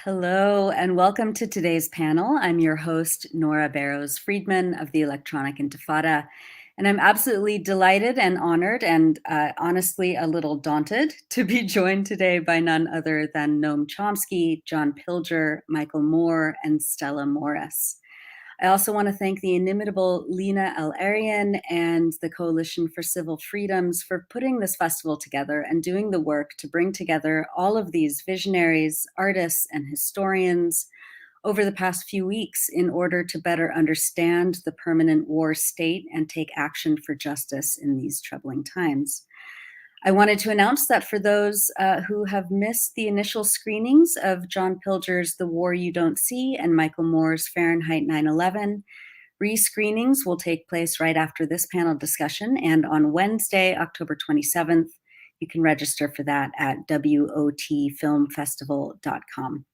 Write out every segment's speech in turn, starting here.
Hello, and welcome to today's panel. I'm your host, Nora Barrows-Friedman of the Electronic Intifada, and I'm absolutely delighted and honored and honestly a little daunted to be joined today by none other than Noam Chomsky, John Pilger, Michael Moore, and Stella Moris. I also want to thank the inimitable Lena El-Arian and the Coalition for Civil Freedoms for putting this festival together and doing the work to bring together all of these visionaries, artists, and historians over the past few weeks in order to better understand the permanent war state and take action for justice in these troubling times. I wanted to announce that for those who have missed the initial screenings of John Pilger's The War You Don't See and Michael Moore's Fahrenheit 9/11, re-screenings will take place right after this panel discussion, and on Wednesday, October 27th, you can register for that at WOTfilmfestival.com.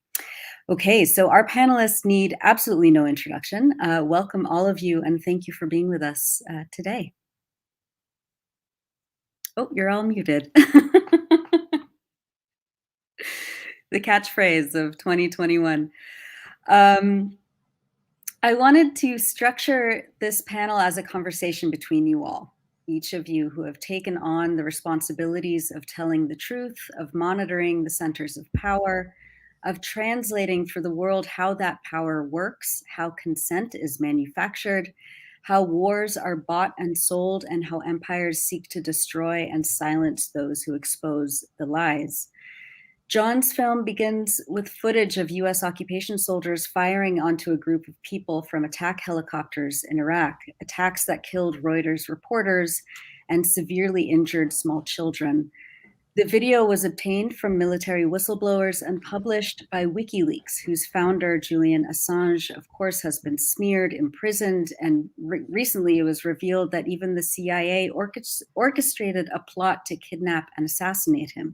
Okay, so our panelists need absolutely no introduction. Welcome all of you, and thank you for being with us today. Oh, you're all muted. The catchphrase of 2021. I wanted to structure this panel as a conversation between you all, each of you who have taken on the responsibilities of telling the truth, of monitoring the centers of power, of translating for the world how that power works, how consent is manufactured, how wars are bought and sold, and how empires seek to destroy and silence those who expose the lies. John's film begins with footage of US occupation soldiers firing onto a group of people from attack helicopters in Iraq, attacks that killed Reuters reporters and severely injured small children. The video was obtained from military whistleblowers and published by WikiLeaks, whose founder, Julian Assange, of course, has been smeared, imprisoned, and recently it was revealed that even the CIA orchestrated a plot to kidnap and assassinate him.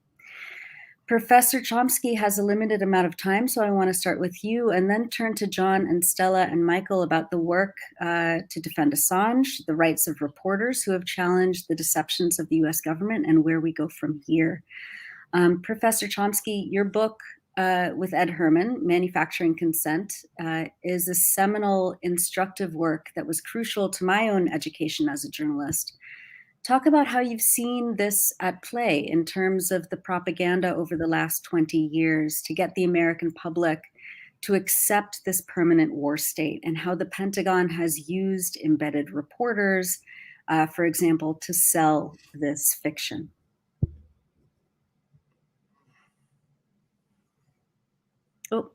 Professor Chomsky has a limited amount of time, so I want to start with you and then turn to John and Stella and Michael about the work to defend Assange, the rights of reporters who have challenged the deceptions of the US government, and where we go from here. Professor Chomsky, your book with Ed Herman, Manufacturing Consent, is a seminal, instructive work that was crucial to my own education as a journalist. Talk about how you've seen this at play in terms of the propaganda over the last 20 years to get the American public to accept this permanent war state, and how the Pentagon has used embedded reporters, for example, to sell this fiction. Oh,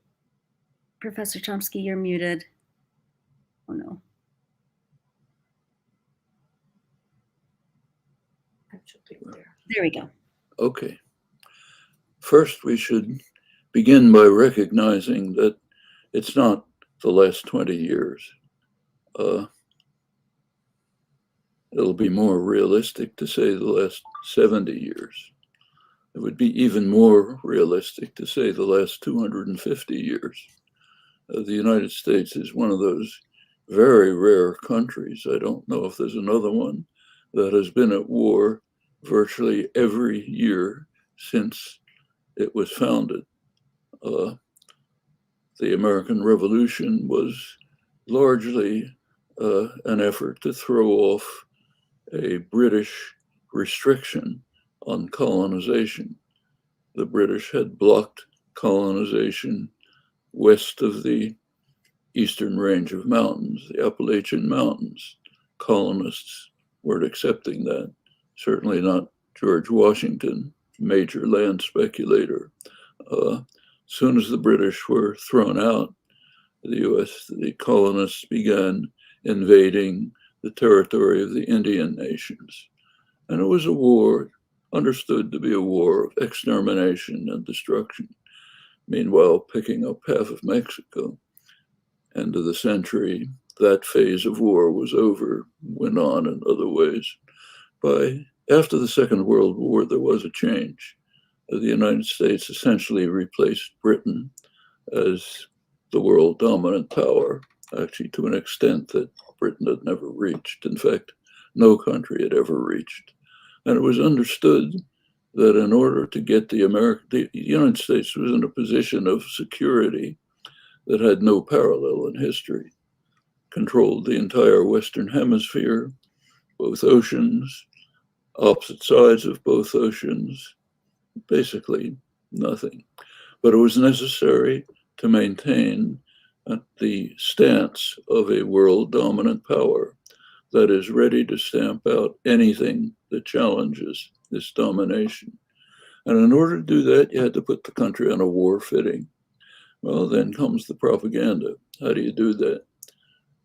Professor Chomsky, you're muted. Oh no. There we go. Okay. First, we should begin by recognizing that it's not the last 20 years. It'll be more realistic to say the last 70 years. It would be even more realistic to say the last 250 years. The United States is one of those very rare countries, I don't know if there's another one, that has been at war virtually every year since it was founded. The American Revolution was largely an effort to throw off a British restriction on colonization. The British had blocked colonization west of the eastern range of mountains, the Appalachian Mountains. Colonists weren't accepting that, certainly not George Washington, major land speculator. Soon as the British were thrown out, the colonists began invading the territory of the Indian nations. And it was a war understood to be a war of extermination and destruction. Meanwhile, picking up half of Mexico. End of the century, that phase of war was over, went on in other ways. After the Second World War, there was a change. The United States essentially replaced Britain as the world dominant power, actually to an extent that Britain had never reached. In fact, no country had ever reached. And it was understood that in order to get the United States was in a position of security that had no parallel in history, controlled the entire Western Hemisphere, both oceans, opposite sides of both oceans, basically nothing. But it was necessary to maintain the stance of a world dominant power that is ready to stamp out anything that challenges this domination. And in order to do that, you had to put the country on a war footing. Well, then comes the propaganda. How do you do that?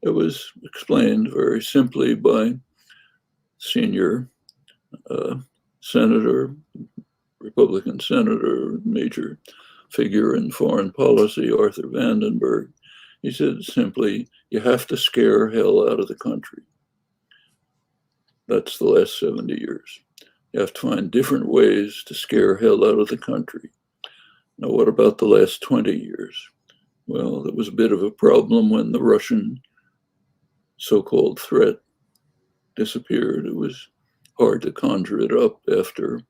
It was explained very simply by senior senator, Republican senator, major figure in foreign policy, Arthur Vandenberg. He said simply, you have to scare hell out of the country. That's the last 70 years. You have to find different ways to scare hell out of the country. Now, what about the last 20 years? Well, there was a bit of a problem when the Russian so-called threat disappeared. It was hard to conjure it up after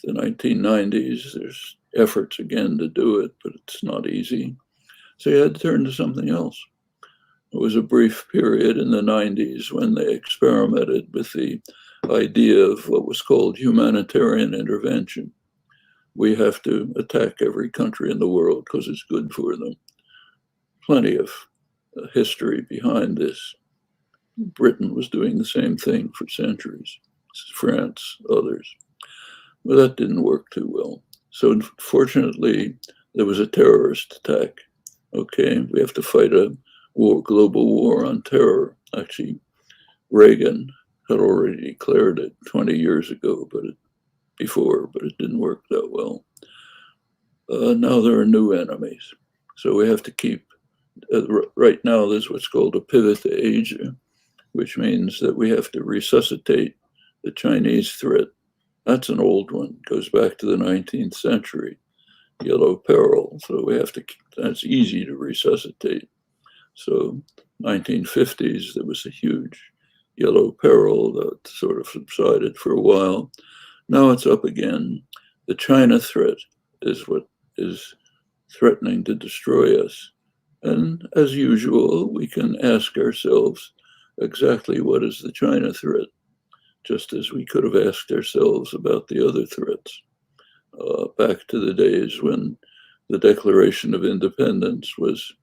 the 1990s. There's efforts again to do it, but it's not easy. So you had to turn to something else. It was a brief period in the 90s when they experimented with the idea of what was called humanitarian intervention. We have to attack every country in the world because it's good for them. Plenty of history behind this. Britain was doing the same thing for centuries. France, others. Well, that didn't work too well. So unfortunately, there was a terrorist attack. Okay, we have to fight a global war on terror. Actually, Reagan had already declared it 20 years ago, but it didn't work that well. Now there are new enemies. So we have to keep, right now there's what's called a pivot to Asia, which means that we have to resuscitate the Chinese threat. That's an old one, goes back to the 19th century, yellow peril. So we have to, that's easy to resuscitate. So 1950s, there was a huge yellow peril that sort of subsided for a while. Now it's up again. The China threat is what is threatening to destroy us. And as usual, we can ask ourselves exactly what is the China threat, just as we could have asked ourselves about the other threats. Back to the days when the Declaration of Independence was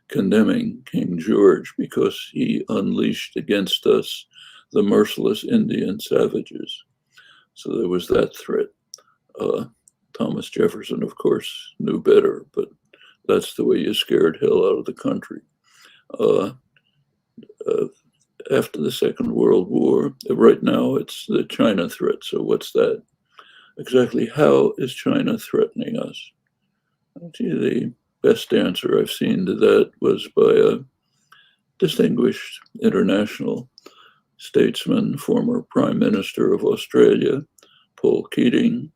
condemning King George because he unleashed against us the merciless Indian savages. So there was that threat. Thomas Jefferson, of course, knew better, but that's the way you scared hell out of the country. After the Second World War, right now it's the China threat. So what's that? Exactly how is China threatening us? Actually, the best answer I've seen to that was by a distinguished international statesman, former Prime Minister of Australia, Paul Keating,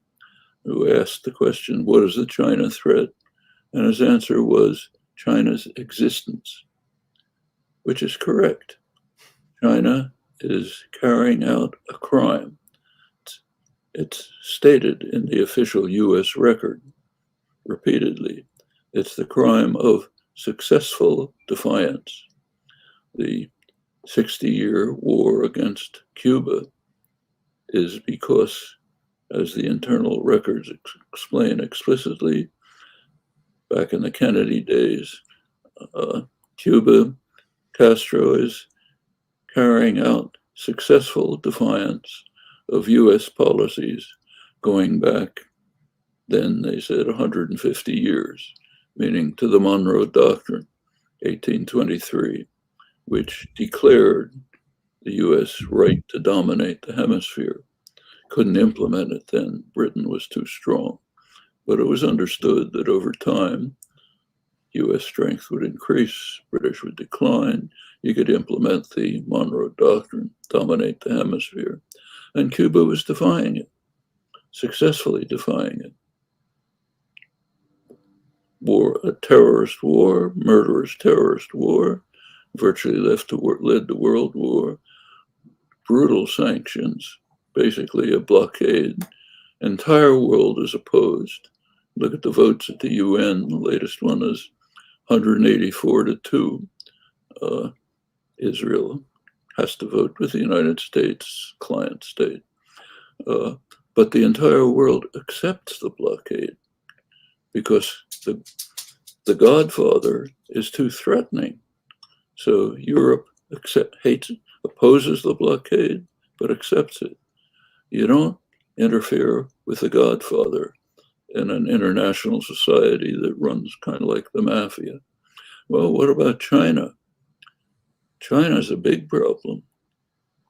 who asked the question, what is the China threat? And his answer was China's existence, which is correct. China is carrying out a crime. It's stated in the official US record repeatedly. It's the crime of successful defiance. The 60-year war against Cuba is because, as the internal records explain explicitly, back in the Kennedy days, Cuba, Castro is carrying out successful defiance of US policies going back, then they said 150 years, meaning to the Monroe Doctrine, 1823, which declared the US right to dominate the hemisphere. Couldn't implement it then. Britain was too strong. But it was understood that over time, US strength would increase, British would decline. You could implement the Monroe Doctrine, dominate the hemisphere. And Cuba was defying it, successfully defying it. War, a terrorist war, murderous terrorist war, virtually led to World War, brutal sanctions, basically a blockade, entire world is opposed. Look at the votes at the UN. The latest one is 184 to 2. Israel has to vote with the United States, client state. But the entire world accepts the blockade because the Godfather is too threatening. So Europe opposes the blockade, but accepts it. You don't interfere with the Godfather in an international society that runs kind of like the mafia. Well, what about China? China's a big problem.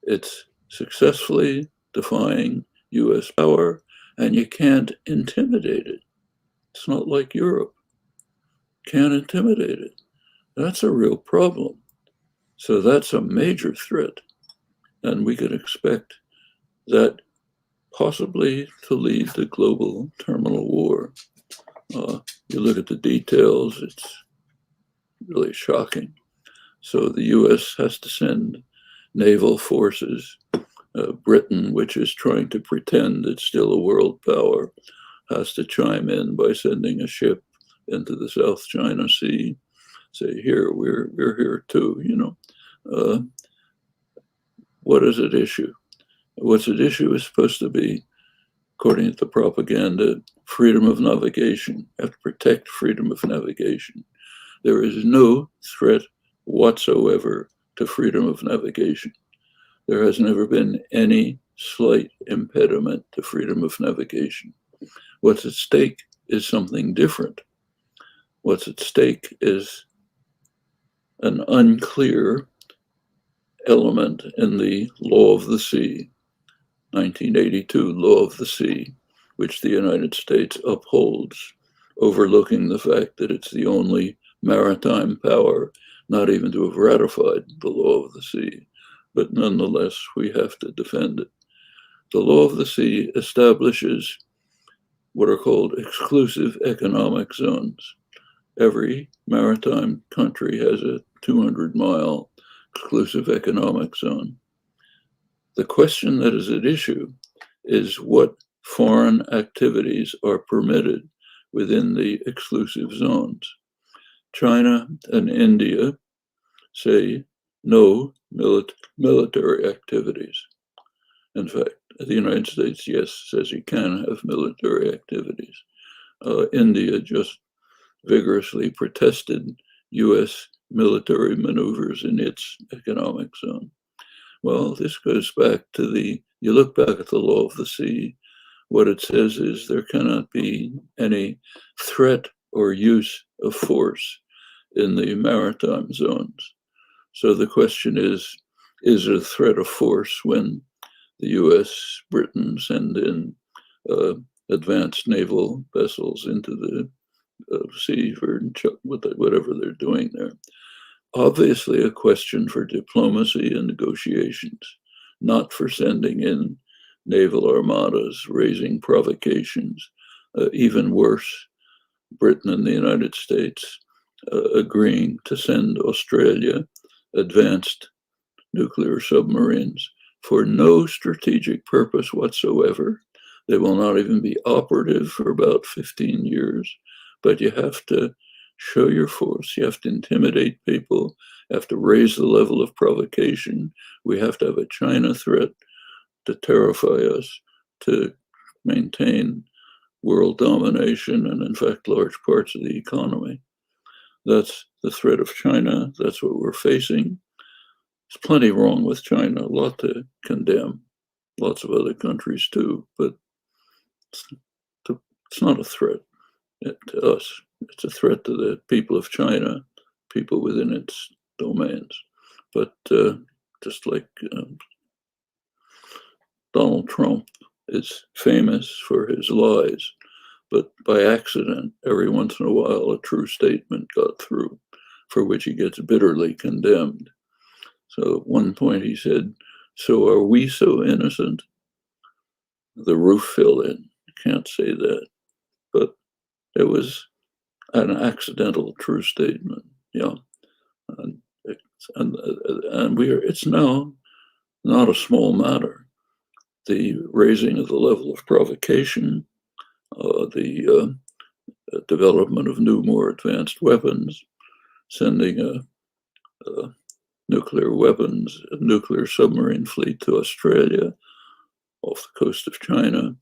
It's successfully defying US power, and you can't intimidate it. It's not like Europe. Can't intimidate it. That's a real problem. So that's a major threat. And we can expect that possibly to lead to global terminal war. You look at the details, it's really shocking. So the US has to send naval forces. Britain, which is trying to pretend it's still a world power, has to chime in by sending a ship into the South China Sea, say, here, we're here too, you know. What is at issue? What's at issue is supposed to be, according to the propaganda, freedom of navigation. You have to protect freedom of navigation. There is no threat whatsoever to freedom of navigation. There has never been any slight impediment to freedom of navigation. What's at stake is something different. What's at stake is an unclear element in the law of the sea, 1982 law of the sea, which the United States upholds, overlooking the fact that it's the only maritime power not even to have ratified the law of the sea. But nonetheless, we have to defend it. The law of the sea establishes what are called exclusive economic zones. Every maritime country has a 200-mile exclusive economic zone. The question that is at issue is what foreign activities are permitted within the exclusive zones. China and India say no military activities. In fact, the United States, yes, says you can have military activities. India just vigorously protested US military maneuvers in its economic zone. Well, this goes back to you look back at the law of the sea, what it says is there cannot be any threat or use of force in the maritime zones. So the question is it a threat of force when the US, Britain send in advanced naval vessels into the sea for whatever they're doing there? Obviously a question for diplomacy and negotiations, not for sending in naval armadas, raising provocations. Even worse, Britain and the United States agreeing to send Australia advanced nuclear submarines for no strategic purpose whatsoever. They will not even be operative for about 15 years, but you have to show your force. You have to intimidate people, you have to raise the level of provocation. We have to have a China threat to terrify us, to maintain world domination and, in fact, large parts of the economy. That's the threat of China. That's what we're facing. There's plenty wrong with China, a lot to condemn, lots of other countries too, but it's not a threat to us. It's a threat to the people of China, people within its domains. But just like Donald Trump is famous for his lies, but by accident, every once in a while, a true statement got through for which he gets bitterly condemned. So at one point he said, "So are we so innocent?" The roof fell in. You can't say that. But it was an accidental true statement. Yeah. And it's now not a small matter. the raising of the level of provocation, the development of new, more advanced weapons, sending a nuclear submarine fleet to Australia off the coast of China,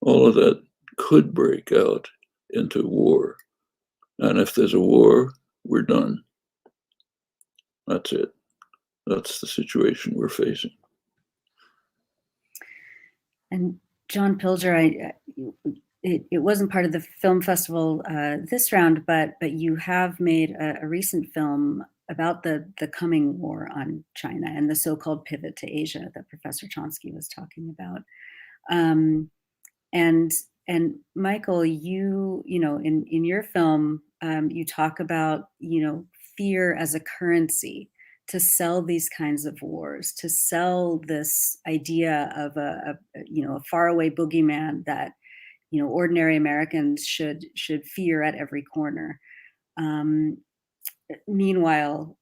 all of that could break out into war. And if there's a war, we're done. That's it. That's the situation we're facing. And John Pilger, it wasn't part of the film festival this round, but you have made a recent film about the coming war on China and the so-called pivot to Asia that Professor Chomsky was talking about. And Michael, you know, in your film, you talk about, you know, fear as a currency to sell these kinds of wars, to sell this idea of a faraway boogeyman that, you know, ordinary Americans should fear at every corner. Meanwhile,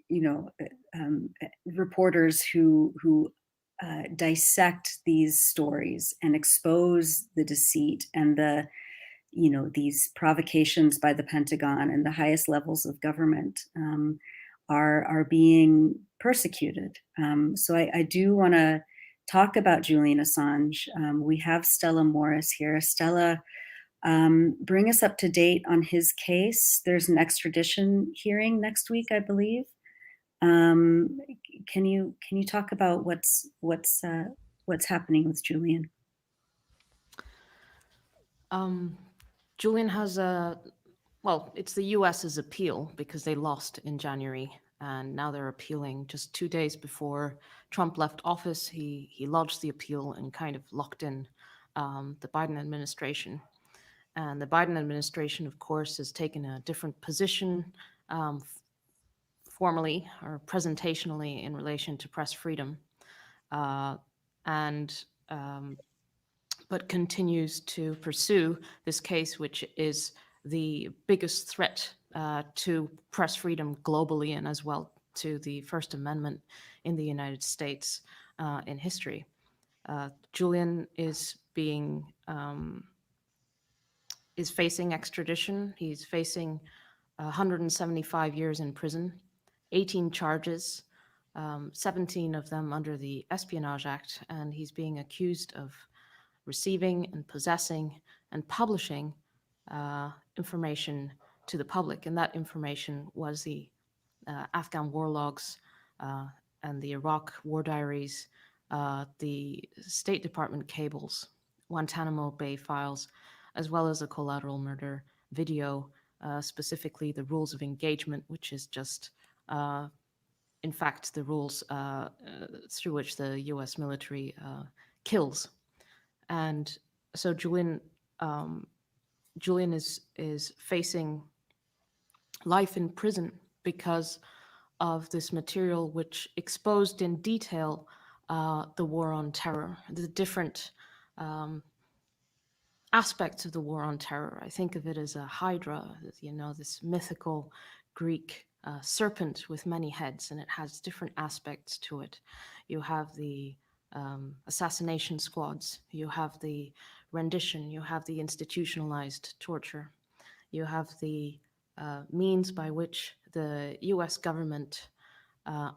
you know, reporters who dissect these stories and expose the deceit and the, you know, these provocations by the Pentagon and the highest levels of government are being persecuted. So I do want to talk about Julian Assange. We have Stella Moris here. Stella, bring us up to date on his case. There's an extradition hearing next week, I believe. Can you talk about what's happening with Julian? Julian has it's the US's appeal because they lost in January, and now they're appealing. Just 2 days before Trump left office, he lodged the appeal and kind of locked in the Biden administration. And the Biden administration, of course, has taken a different position formally or presentationally in relation to press freedom, but continues to pursue this case, which is the biggest threat to press freedom globally and as well to the First Amendment in the United States in history. Julian is facing extradition. He's facing 175 years in prison, 18 charges, 17 of them under the Espionage Act, and he's being accused of receiving and possessing and publishing information to the public. And that information was the Afghan war logs and the Iraq war diaries, the State Department cables, Guantanamo Bay files, as well as a collateral murder video, specifically the rules of engagement, which is just, in fact, the rules through which the US military kills. And so Julian is facing life in prison because of this material, which exposed in detail the war on terror, the different aspects of the war on terror. I think of it as a hydra, you know, this mythical Greek serpent with many heads, and it has different aspects to it. You have the assassination squads, you have the rendition, you have the institutionalized torture, you have the means by which the US government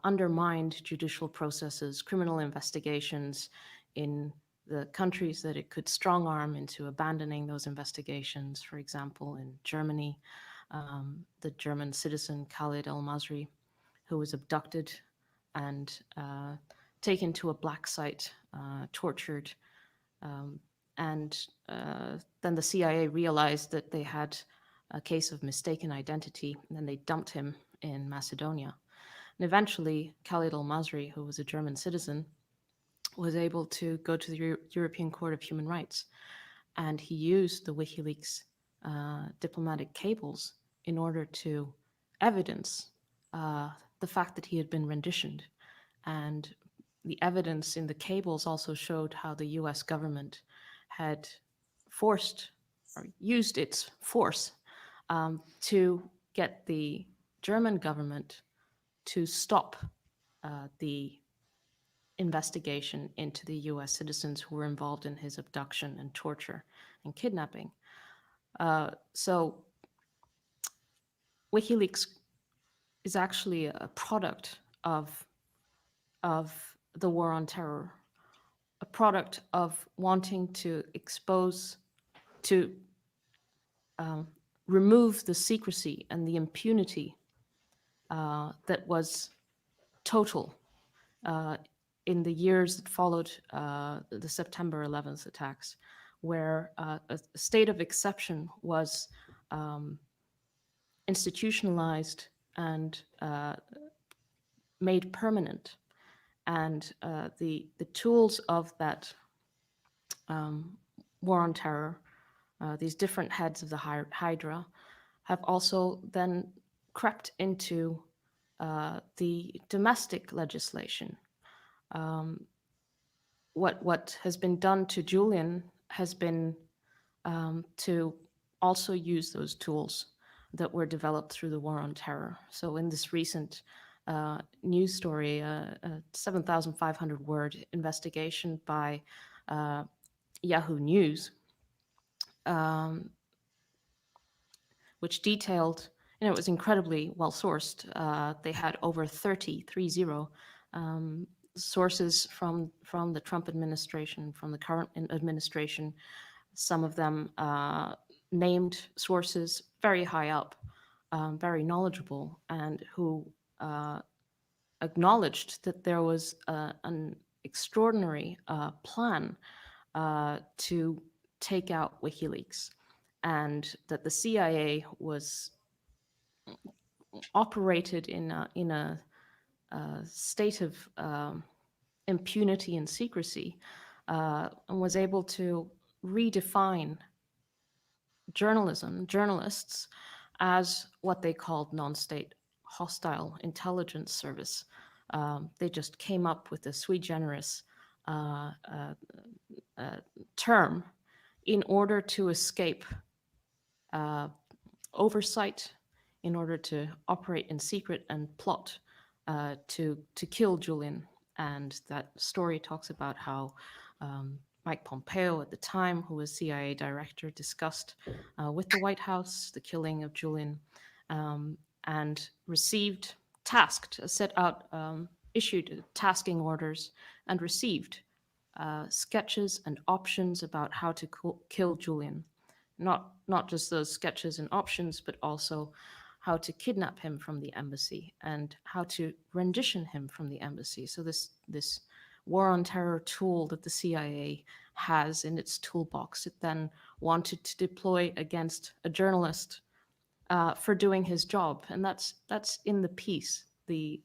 undermined judicial processes, criminal investigations in the countries that it could strong arm into abandoning those investigations. For example, in Germany, the German citizen Khalid al-Masri, who was abducted and taken to a black site, tortured. And then the CIA realized that they had a case of mistaken identity, and then they dumped him in Macedonia. And eventually, Khalid al-Masri, who was a German citizen, was able to go to the European Court of Human Rights. And he used the WikiLeaks diplomatic cables in order to evidence the fact that he had been renditioned. And the evidence in the cables also showed how the US government had forced or used its force to get the German government to stop the investigation into the US citizens who were involved in his abduction and torture and kidnapping. So WikiLeaks is actually a product of the war on terror, a product of wanting to expose, to remove the secrecy and the impunity that was total in the years that followed the September 11th attacks, where a state of exception was institutionalized and made permanent. And the tools of that war on terror, these different heads of the Hydra, have also then crept into the domestic legislation. What has been done to Julian has been to also use those tools that were developed through the war on terror. So in this recent news story, a 7,500 word investigation by Yahoo News, which detailed, it was incredibly well sourced. They had over 30 sources from the Trump administration, from the current administration. Some of them named sources very high up, very knowledgeable, and who acknowledged that there was an extraordinary plan to take out WikiLeaks, and that the CIA was operated in a state of impunity and secrecy, and was able to redefine journalists as what they called non-state hostile intelligence service. They just came up with a sui generis term in order to escape oversight, in order to operate in secret and plot to kill Julian. And that story talks about how Mike Pompeo at the time, who was CIA director, discussed with the White House the killing of Julian, and received, issued tasking orders and received sketches and options about how to kill Julian. Not just those sketches and options, but also how to kidnap him from the embassy and how to rendition him from the embassy. So this war on terror tool that the CIA has in its toolbox, it then wanted to deploy against a journalist for doing his job, and that's in the piece. The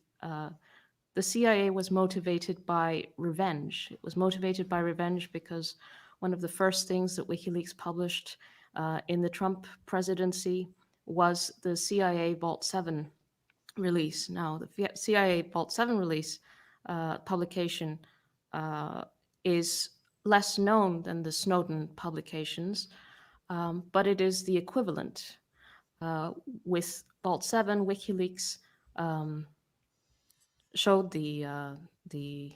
CIA was motivated by revenge. It was motivated by revenge because one of the first things that WikiLeaks published in the Trump presidency was the CIA Vault 7 release. Now, the CIA Vault 7 release publication is less known than the Snowden publications, but it is the equivalent. With Vault 7, WikiLeaks showed the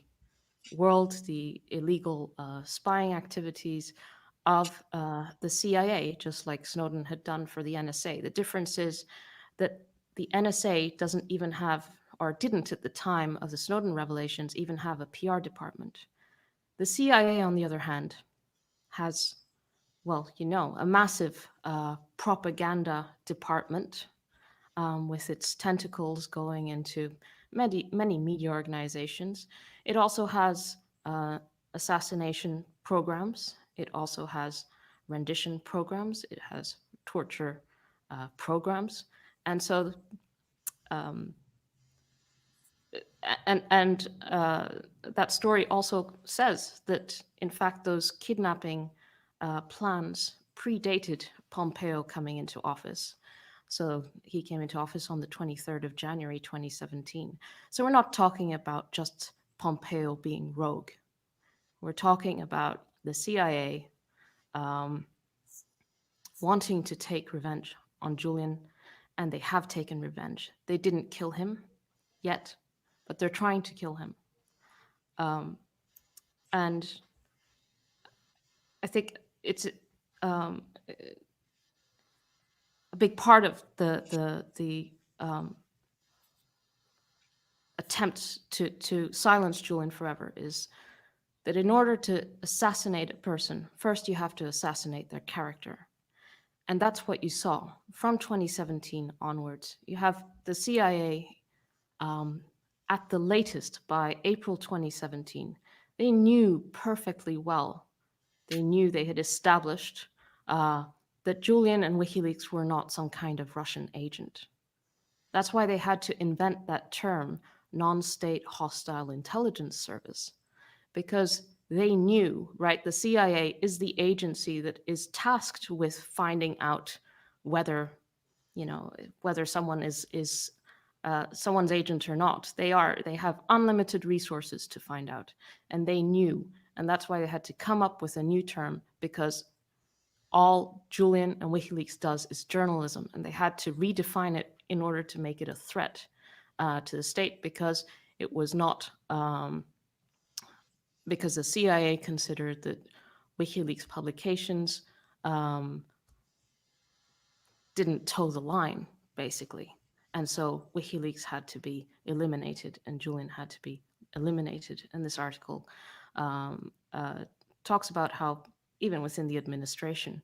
world the illegal spying activities of the CIA, just like Snowden had done for the NSA. The difference is that the NSA doesn't even have, or didn't at the time of the Snowden revelations, even have a PR department. The CIA, on the other hand, has, well, a massive propaganda department with its tentacles going into many media organizations. It also has assassination programs. It also has rendition programs. It has torture programs. And so, that story also says that, in fact, those kidnapping plans predated Pompeo coming into office. So he came into office on the 23rd of January, 2017. So we're not talking about just Pompeo being rogue. We're talking about the CIA wanting to take revenge on Julian, and they have taken revenge. They didn't kill him yet, but they're trying to kill him. And I think it's a big part of the attempt to silence Julian forever is that in order to assassinate a person, first you have to assassinate their character. And that's what you saw from 2017 onwards. You have the CIA at the latest by April 2017. They knew perfectly well, they knew they had established that Julian and WikiLeaks were not some kind of Russian agent. That's why they had to invent that term, non-state hostile intelligence service, because they knew, right? The CIA is the agency that is tasked with finding out whether, whether someone is someone's agent or not. They have unlimited resources to find out, and they knew, and that's why they had to come up with a new term, because all Julian and WikiLeaks does is journalism, and they had to redefine it in order to make it a threat to the state, because it was not because the CIA considered that WikiLeaks publications didn't toe the line, basically. And so WikiLeaks had to be eliminated, and Julian had to be eliminated. And this article talks about how even within the administration,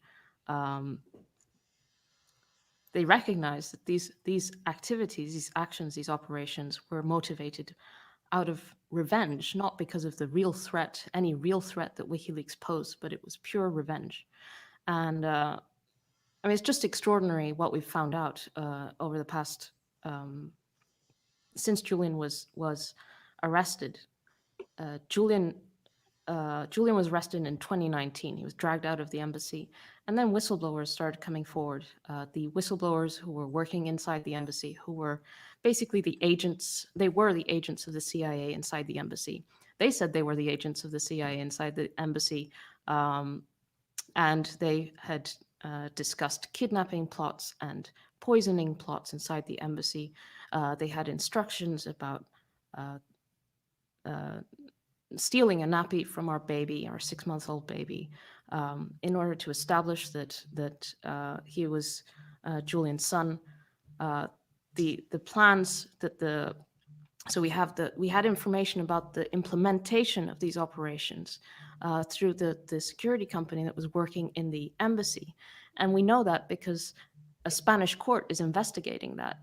they recognized that these activities, these actions, these operations were motivated out of revenge, not because of the real threat, any real threat that WikiLeaks posed, but it was pure revenge. And I mean, it's just extraordinary what we've found out over the past, since Julian was arrested. Julian was arrested in 2019. He was dragged out of the embassy, and then whistleblowers started coming forward. The whistleblowers who were working inside the embassy, who were basically the agents, they were the agents of the CIA inside the embassy. They said they were the agents of the CIA inside the embassy, and they had discussed kidnapping plots and poisoning plots inside the embassy. They had instructions about stealing a nappy from our baby, our 6-month-old baby, in order to establish that he was Julian's son. The plans that so we had information about the implementation of these operations through the security company that was working in the embassy, and we know that because a Spanish court is investigating that,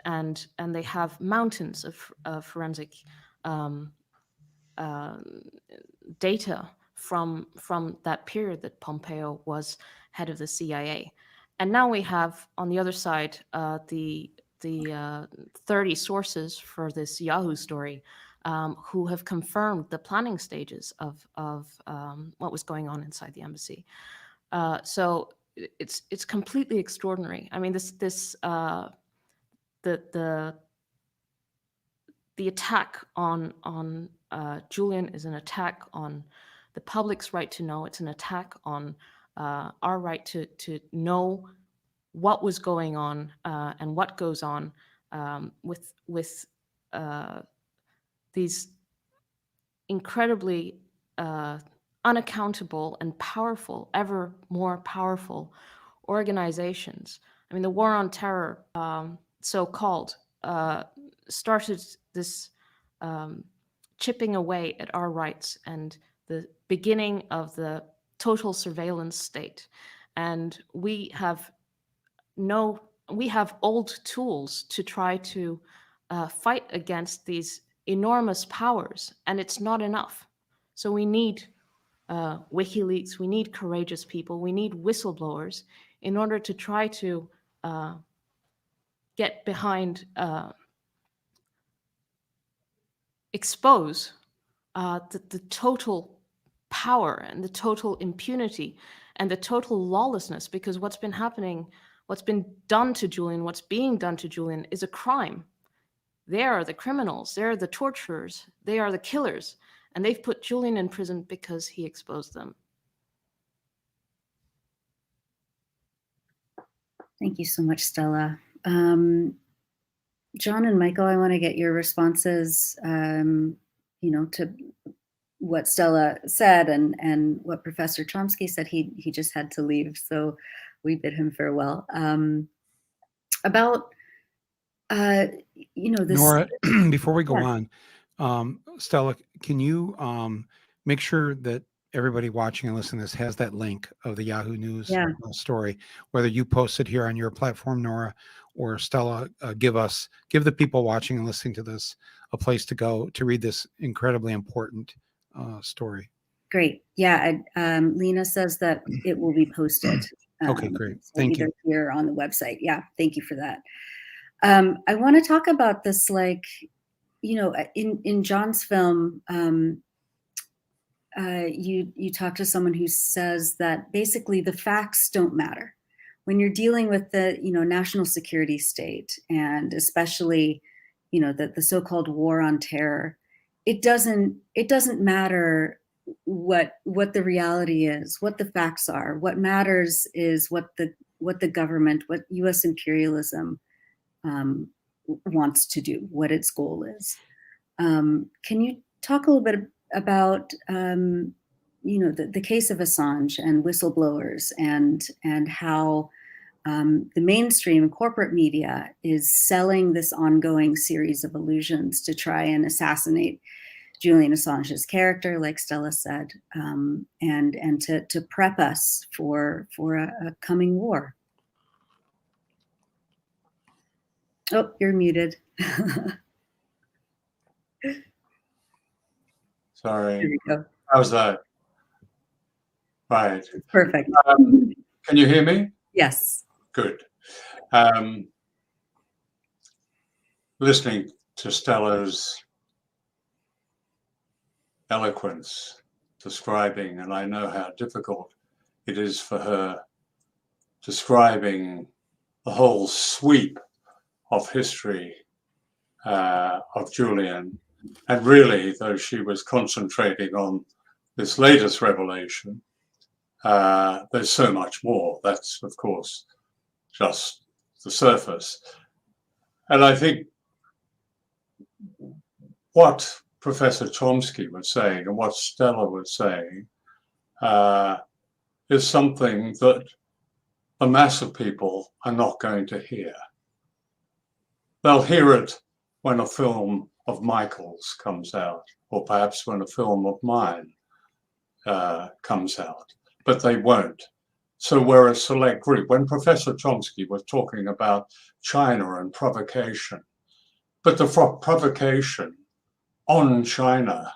and they have mountains of forensic data from that period that Pompeo was head of the CIA. And now we have on the other side the 30 sources for this Yahoo story who have confirmed the planning stages of what was going on inside the embassy. So it's completely extraordinary. I mean, the attack on Julian is an attack on the public's right to know. It's an attack on our right to know what was going on and what goes on with these incredibly unaccountable and powerful, ever more powerful organizations. I mean, the war on terror, so-called, started this chipping away at our rights and the beginning of the total surveillance state. And we have old tools to try to fight against these enormous powers, and it's not enough. So we need WikiLeaks, we need courageous people, we need whistleblowers in order to try to get behind, expose the total power and the total impunity and the total lawlessness, because what's been happening, what's been done to Julian, what's being done to Julian is a crime. They are the criminals, they're the torturers, they are the killers, and they've put Julian in prison because he exposed them. Thank you so much, Stella. John and Michael, I want to get your responses. to what Stella said and what Professor Chomsky said, he just had to leave, so we bid him farewell. About this. Nora, before we go on, Stella, can you make sure that everybody watching and listening to this has that link of the Yahoo News story, whether you post it here on your platform, Nora, or Stella, give the people watching and listening to this a place to go to read this incredibly important story. Great. Yeah. Lena says that it will be posted. Okay, great. So Thank either you. here on the website. Yeah. Thank you for that. I want to talk about this, in John's film, you talk to someone who says that basically the facts don't matter when you're dealing with the national security state, and especially the so-called war on terror. It doesn't matter what the reality is, what the facts are. What matters is what the government, what U.S. imperialism wants to do, what its goal is. Can you talk a little bit about the case of Assange and whistleblowers and how the mainstream corporate media is selling this ongoing series of illusions to try and assassinate Julian Assange's character, like Stella said, and to prep us for a coming war? Oh, you're muted. Sorry. There we go. How's that? Right. Perfect. Can you hear me? Yes. Good. Listening to Stella's eloquence describing, and I know how difficult it is for her describing the whole sweep of history of Julian. And really, though she was concentrating on this latest revelation, there's so much more. That's, of course, just the surface. And I think what Professor Chomsky was saying and what Stella was saying is something that the mass of people are not going to hear. They'll hear it when a film of Michael's comes out, or perhaps when a film of mine comes out, but they won't. So we're a select group. When Professor Chomsky was talking about China and provocation, but the provocation on China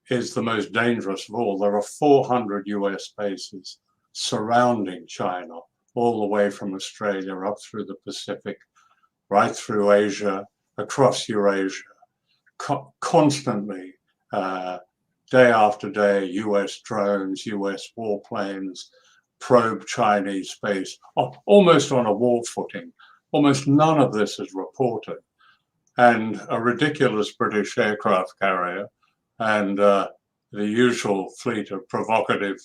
is the most dangerous of all. There are 400 US bases surrounding China, all the way from Australia up through the Pacific, right through Asia, across Eurasia, constantly, day after day, US drones, US warplanes probe Chinese space, almost on a war footing. Almost none of this is reported. And a ridiculous British aircraft carrier and the usual fleet of provocative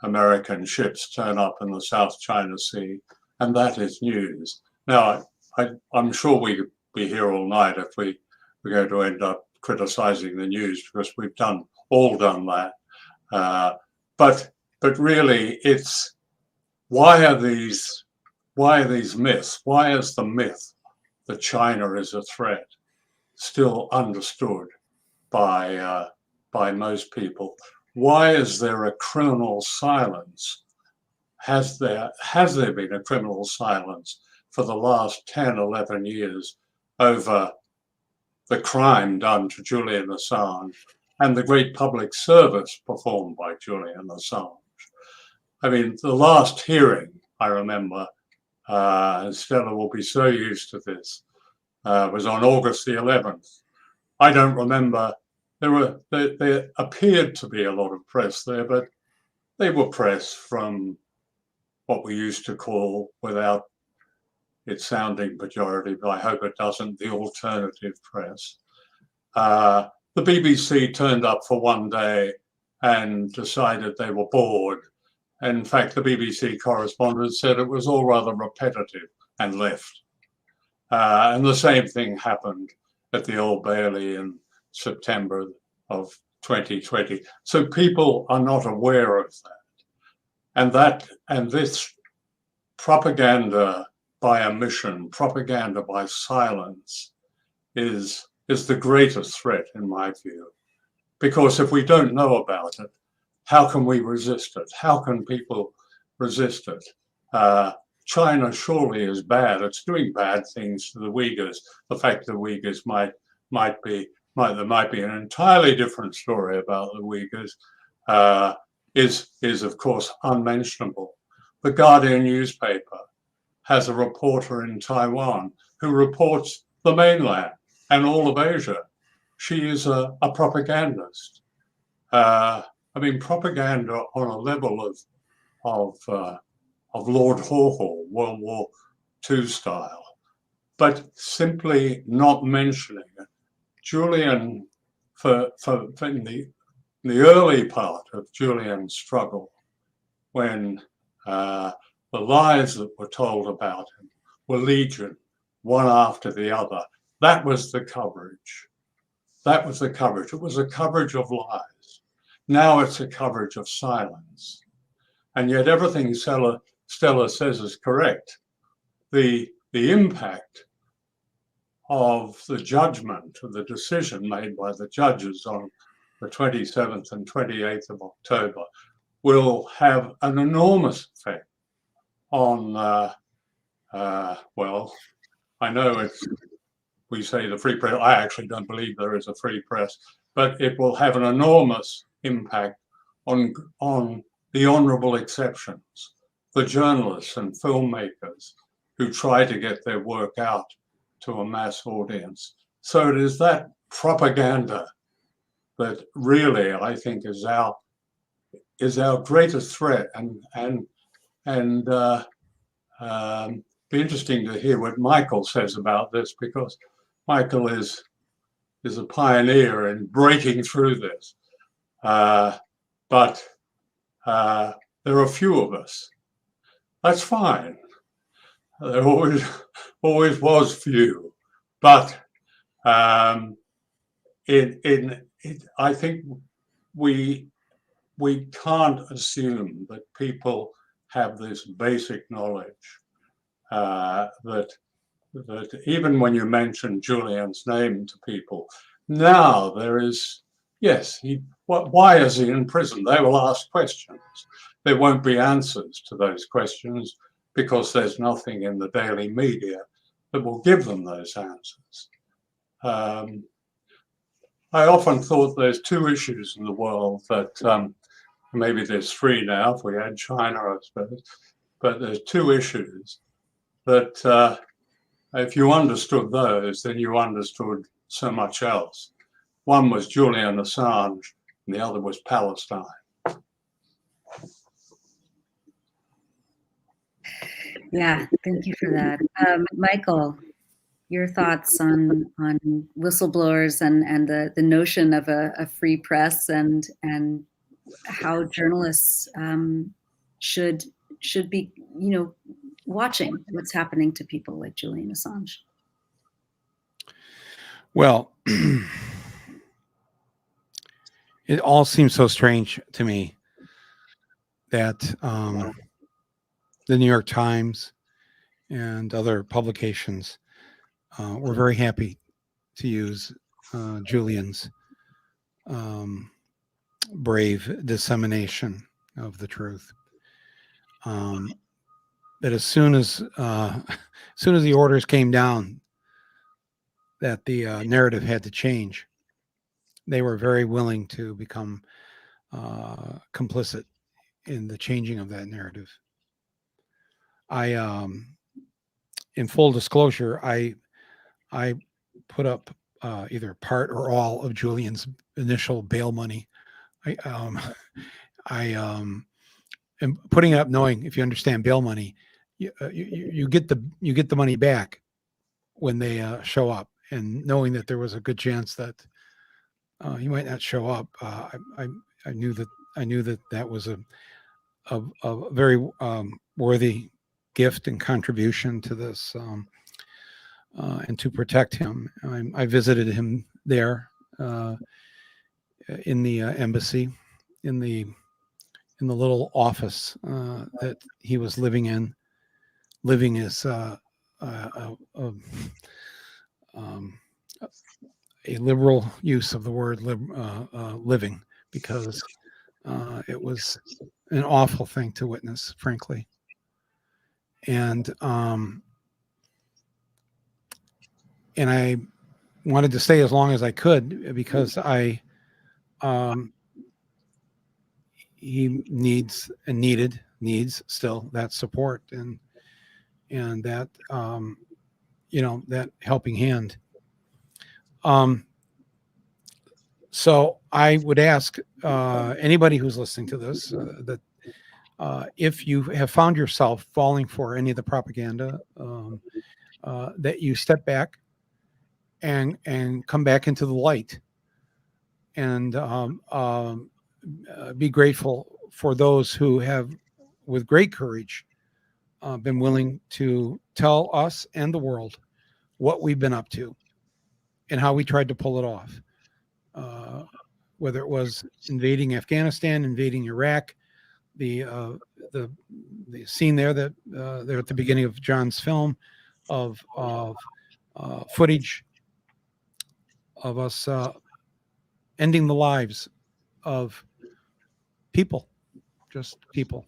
American ships turn up in the South China Sea, and that is news. Now, I'm sure we could be here all night if we're going to end up criticizing the news, because we've all done that. But really, it's why are these myths? Why is the myth that China is a threat still understood by most people? Why is there a criminal silence? Has there been a criminal silence for the last 10, 11 years over the crime done to Julian Assange and the great public service performed by Julian Assange? I mean, the last hearing, I remember, and Stella will be so used to this, was on August the 11th. I don't remember, there appeared to be a lot of press there, but they were press from what we used to call, without it sounding pejorative, I hope it doesn't, the alternative press. The BBC turned up for one day and decided they were bored. In fact, the BBC correspondent said it was all rather repetitive and left. And the same thing happened at the Old Bailey in September of 2020. So people are not aware of that. And this propaganda by omission, propaganda by silence is the greatest threat in my view. Because if we don't know about it, how can we resist it? How can people resist it? China surely is bad. It's doing bad things to the Uyghurs. The fact that Uyghurs there might be an entirely different story about the Uyghurs is of course unmentionable. The Guardian newspaper has a reporter in Taiwan who reports the mainland and all of Asia. She is a propagandist. I mean, propaganda on a level of Lord Haw, World War II style, but simply not mentioning it. Julian, in the early part of Julian's struggle, when the lies that were told about him were legion, one after the other, that was the coverage. That was the coverage. It was a coverage of lies. Now it's a coverage of silence. And yet everything Stella says is correct. The impact of the judgment, of the decision made by the judges on the 27th and 28th of October will have an enormous effect on, well, I know we say the free press, I actually don't believe there is a free press, but it will have an enormous impact on the honorable exceptions, the journalists and filmmakers who try to get their work out to a mass audience. So it is that propaganda that really, I think, is our greatest threat, and be interesting to hear what Michael says about this, because Michael is a pioneer in breaking through this. But there are a few of us. That's fine. There always was few, but I think we can't assume that people have this basic knowledge that even when you mention Julian's name to people, now there is, yes, why is he in prison? They will ask questions. There won't be answers to those questions because there's nothing in the daily media that will give them those answers. I often thought there's two issues in the world that maybe there's three now if we add China, I suppose, but there's two issues that if you understood those, then you understood so much else. One was Julian Assange, and the other was Palestine. Yeah, thank you for that. Michael, your thoughts on whistleblowers and the notion of a free press and how journalists should be, watching what's happening to people like Julian Assange. Well, it all seems so strange to me that the New York Times and other publications were very happy to use Julian's brave dissemination of the truth. That as soon as the orders came down that the narrative had to change, they were very willing to become complicit in the changing of that narrative. In full disclosure, I put up either part or all of Julian's initial bail money. I am putting up knowing, if you understand bail money, you get the money back when they show up, and knowing that there was a good chance that he might not show up, I knew that was a very worthy gift and contribution to this and to protect him. I visited him there in the embassy, in the little office that he was living in, living as a liberal use of the word living, because it was an awful thing to witness, frankly. And I wanted to stay as long as I could, because he needs still that support and that that helping hand. So I would ask anybody who's listening to this that if you have found yourself falling for any of the propaganda, that you step back and come back into the light, and be grateful for those who have, with great courage, been willing to tell us and the world what we've been up to and how we tried to pull it off. Whether it was invading Afghanistan, invading Iraq, the scene there that there at the beginning of John's film of footage of us ending the lives of people, just people.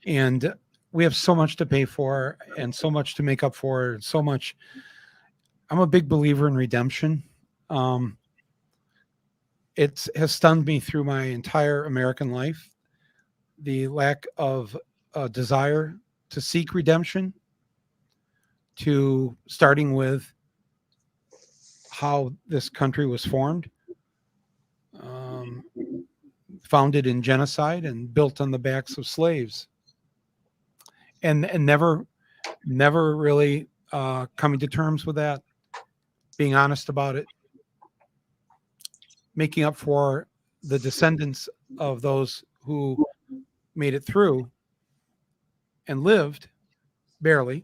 And we have so much to pay for and so much to make up for, so much. I'm a big believer in redemption. It has stunned me through my entire American life, the lack of desire to seek redemption, to starting with how this country was formed, founded in genocide and built on the backs of slaves, and never really coming to terms with that, being honest about it, making up for the descendants of those who made it through and lived barely,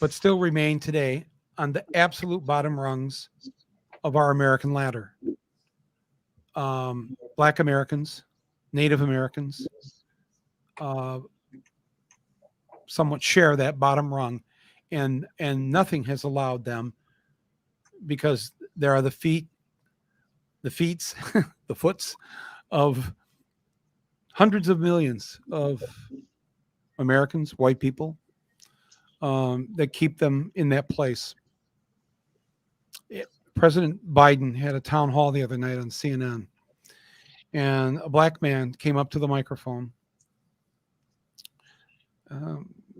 but still remain today on the absolute bottom rungs of our American ladder. Black Americans, Native Americans, somewhat share that bottom rung, and nothing has allowed them, because there are the foots of hundreds of millions of Americans, white people, that keep them in that place. President Biden had a town hall the other night on CNN, and a black man came up to the microphone,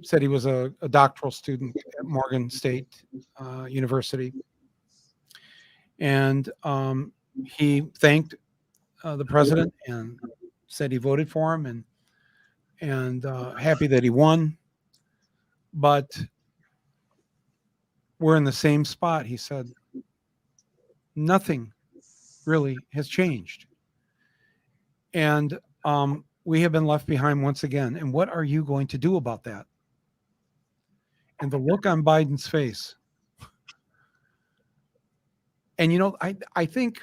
said he was a doctoral student at Morgan State University, and he thanked the president and said he voted for him and happy that he won. But we're in the same spot, he said. Nothing really has changed. And we have been left behind once again. And what are you going to do about that? And the look on Biden's face. And, I think,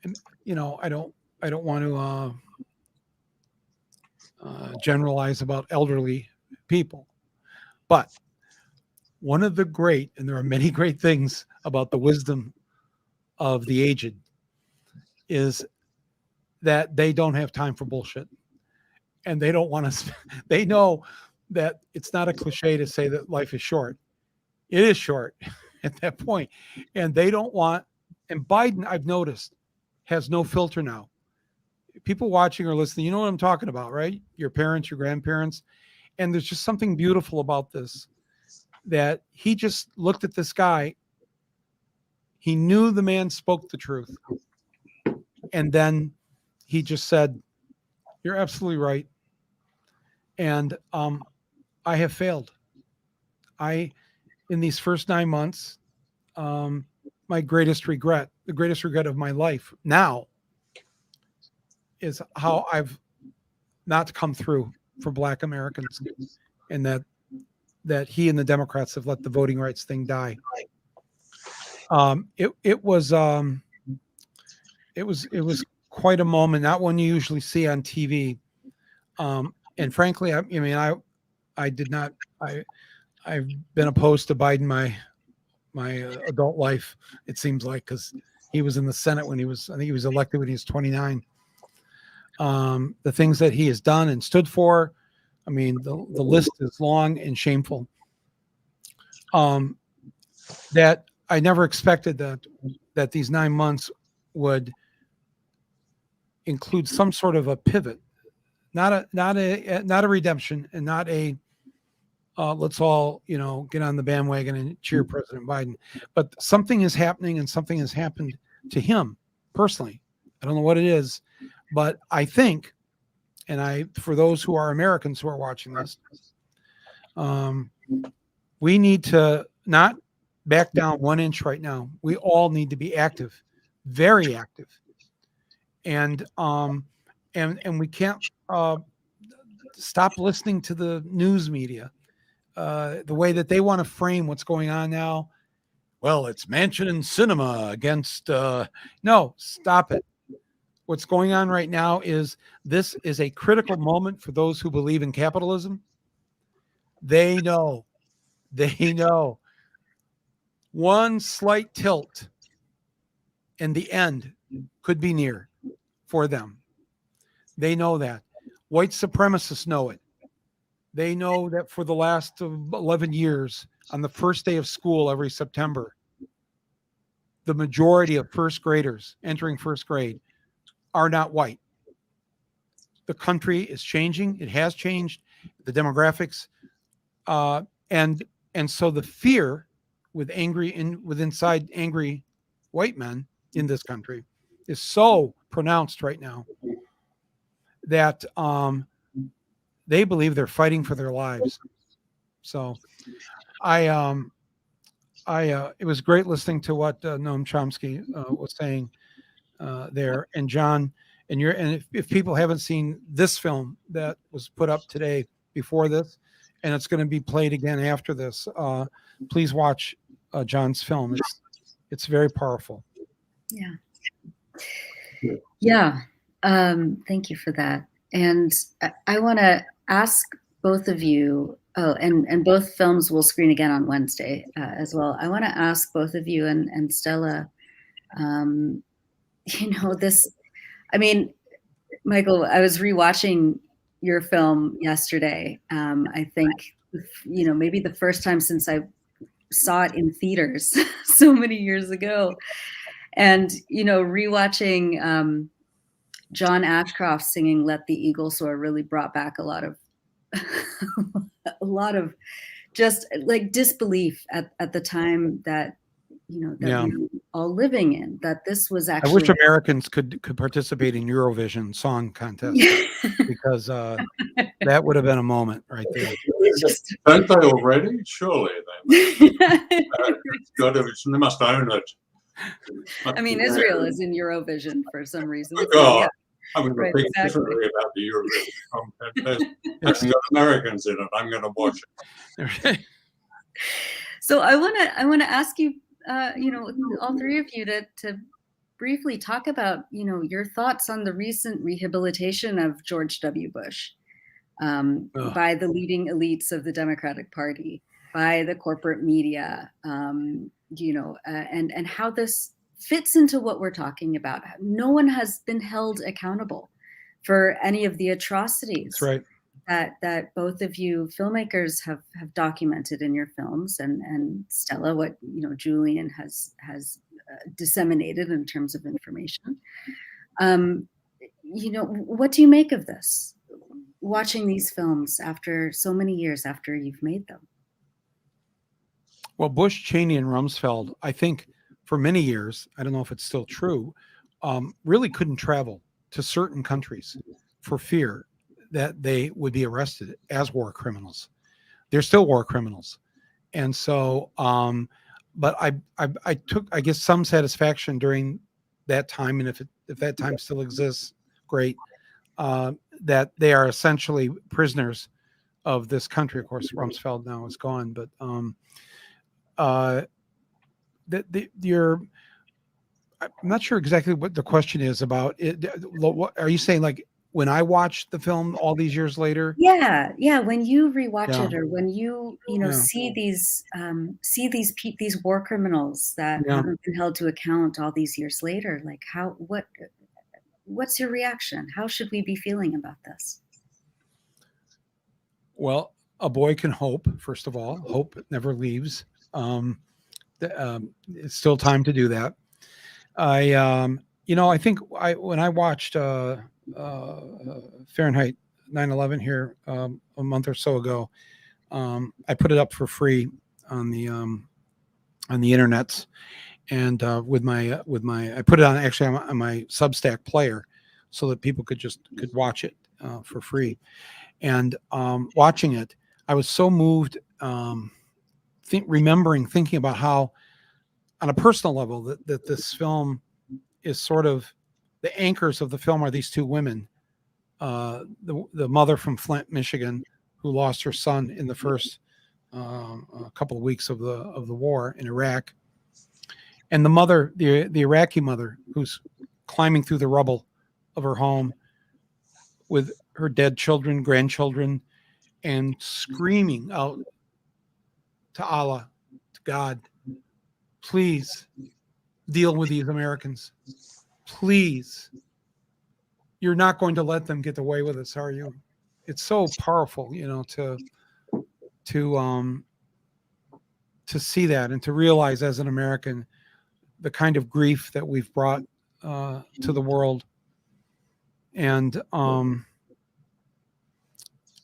I don't want to generalize about elderly people, but one of the great, and there are many great things about the wisdom of the aged, is that they don't have time for bullshit, and they don't want to. They know that it's not a cliche to say that life is short. It is short at that point, and they don't want. And Biden, I've noticed, has no filter now. People watching or listening, you know what I'm talking about, right? Your parents, your grandparents, and there's just something beautiful about this, that he just looked at this guy. He knew the man spoke the truth. And then he just said, "You're absolutely right. And I have failed. In these first 9 months, my greatest regret, the greatest regret of my life now, is how I've not come through for Black Americans, and that that he and the Democrats have let the voting rights thing die. It was quite a moment, not one you usually see on TV. And frankly, I've been opposed to Biden my adult life, it seems like, because he was in the Senate I think he was elected when he was 29. The things that he has done and stood for, I mean, the list is long and shameful. That I never expected that these 9 months would include some sort of a pivot, not a redemption, and not a let's all get on the bandwagon and cheer President Biden. But something is happening, and something has happened to him personally. I don't know what it is, but I think, and for those who are Americans who are watching this, we need to not back down 1 inch right now. We all need to be active, very active, and we can't stop listening to the news media, the way that they want to frame what's going on now. Well, it's Manchin and Cinema against. No, stop it. What's going on right now is this is a critical moment for those who believe in capitalism. They know. One slight tilt and the end could be near for them. They know that. White supremacists know it. They know that for the last 11 years, on the first day of school every September, the majority of first graders entering first grade are not white. The country is changing. It has changed. The demographics. And so the fear inside angry white men in this country is so pronounced right now that they believe they're fighting for their lives. So it was great listening to what Noam Chomsky was saying there. And John, and if people haven't seen this film that was put up today before this, and it's going to be played again after this, please watch John's film. It's very powerful. Yeah. Thank you for that. And I want to ask both of you, and both films will screen again on Wednesday as well. I want to ask both of you and Stella, Michael, I was rewatching your film yesterday. I think, maybe the first time since I saw it in theaters so many years ago. And, rewatching John Ashcroft singing "Let the Eagle Soar" really brought back a lot of just like disbelief at the time that we were all living in, that this was actually. I wish Americans could participate in Eurovision Song Contest because that would have been a moment right there. Don't they already? Surely they must own it. Israel is in Eurovision for some reason. Oh, I'm going to think differently about the Eurovision Song Contest. It's got Americans in it. I'm going to watch it. So I want to ask you, all three of you to briefly talk about, your thoughts on the recent rehabilitation of George W. Bush by the leading elites of the Democratic Party, by the corporate media, and how this fits into what we're talking about. No one has been held accountable for any of the atrocities. That's right. That both of you filmmakers have documented in your films, and Stella, what Julian has disseminated in terms of information. What do you make of this? Watching these films after so many years after you've made them. Well, Bush, Cheney, and Rumsfeld, I think for many years, I don't know if it's still true, really couldn't travel to certain countries for fear that they would be arrested as war criminals. They're still war criminals. And so, but I took, I guess, some satisfaction during that time, and if that time still exists, great, that they are essentially prisoners of this country. Of course, Rumsfeld now is gone, but I'm not sure exactly what the question is about it. What are you saying? Like when I watched the film all these years later? Yeah. When you rewatch Yeah. it, or when you Yeah. see these war criminals that Yeah. haven't been held to account all these years later, like what's your reaction? How should we be feeling about this? Well, a boy can hope. First of all, hope never leaves. It's still time to do that. I think when I watched Fahrenheit 9/11 here a month or so ago, I put it up for free on the internets, and with my I put it on actually on my Substack player, so that people could watch it for free. And watching it, I was so moved, thinking about how, on a personal level, that this film is sort of the anchors of the film are these two women, the mother from Flint, Michigan, who lost her son in the first couple of weeks of the war in Iraq, and the mother, the Iraqi mother, who's climbing through the rubble of her home with her dead children, grandchildren, and screaming out to Allah, to God, please deal with these Americans. Please. You're not going to let them get away with us, are you? It's so powerful, to see that and to realize as an American the kind of grief that we've brought to the world. And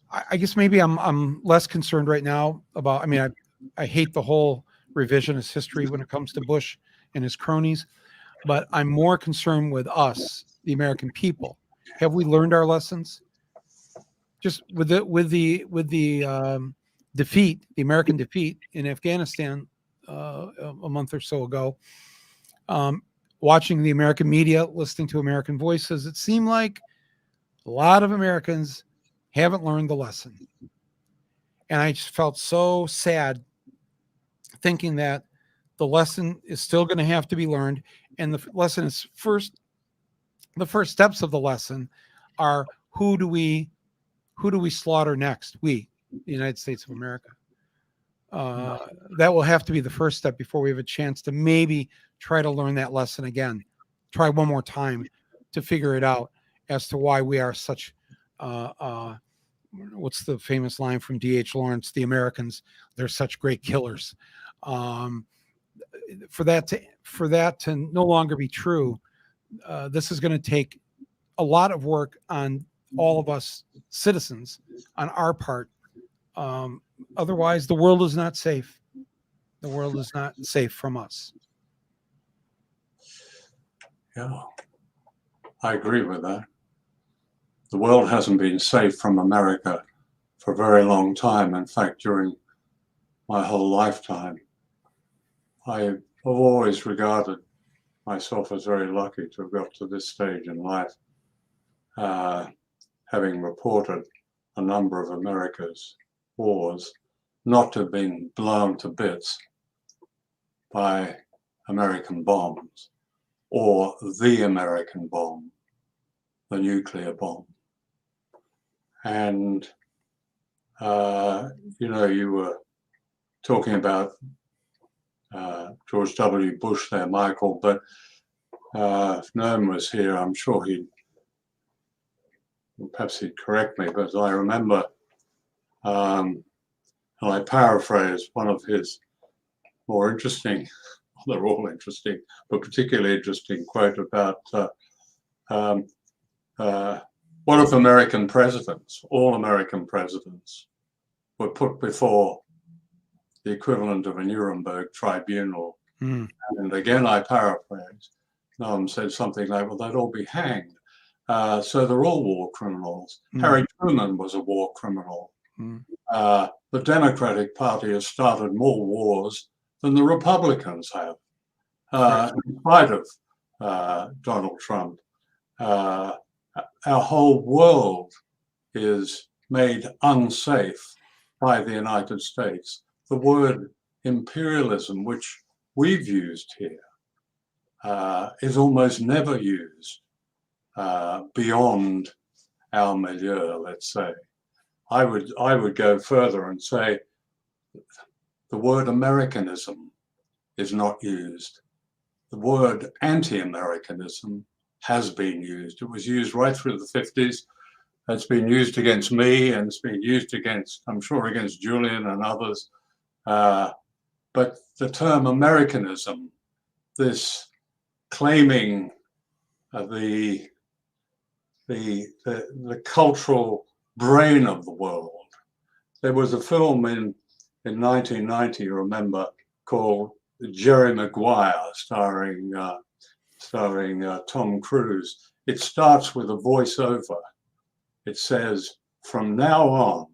I guess maybe I'm less concerned right now about. I mean, I hate the whole revisionist history when it comes to Bush and his cronies, but I'm more concerned with us, the American people. Have we learned our lessons? Just with the defeat, the American defeat in Afghanistan a month or so ago, watching the American media, listening to American voices, it seemed like a lot of Americans haven't learned the lesson. And I just felt so sad thinking that the lesson is still going to have to be learned. And the lesson is the first steps of the lesson are who do we slaughter next? We, the United States of America. That will have to be the first step before we have a chance to maybe try to learn that lesson again. Try one more time to figure it out as to why we are such, what's the famous line from D.H. Lawrence, the Americans, they're such great killers. For that to no longer be true, this is going to take a lot of work on all of us citizens on our part. Otherwise, the world is not safe. The world is not safe from us. Yeah, I agree with that. The world hasn't been safe from America for a very long time. In fact, during my whole lifetime, I have always regarded myself as very lucky to have got to this stage in life, having reported a number of America's wars not to have been blown to bits by American bombs, or the American bomb, the nuclear bomb. And, you were talking about George W. Bush there, Michael, but if Noam was here, I'm sure perhaps he'd correct me, but I remember, and I paraphrase one of his more interesting, they're all interesting, but particularly interesting quote about what if American presidents, all American presidents, were put before the equivalent of a Nuremberg tribunal? And again, I paraphrase, Noam said something like, well, they'd all be hanged. So they're all war criminals. Harry Truman was a war criminal. The Democratic Party has started more wars than the Republicans have, in spite of Donald Trump. Our whole world is made unsafe by the United States. The word imperialism, which we've used here, is almost never used beyond our milieu, let's say. I would go further and say the word Americanism is not used. The word anti-Americanism has been used. It was used right through the 50s. It's been used against me, and it's been used against, I'm sure, against Julian and others. But the term Americanism, this claiming the cultural brain of the world. There was a film in 1990, you remember, called Jerry Maguire, starring Tom Cruise. It starts with a voiceover. It says, "From now on,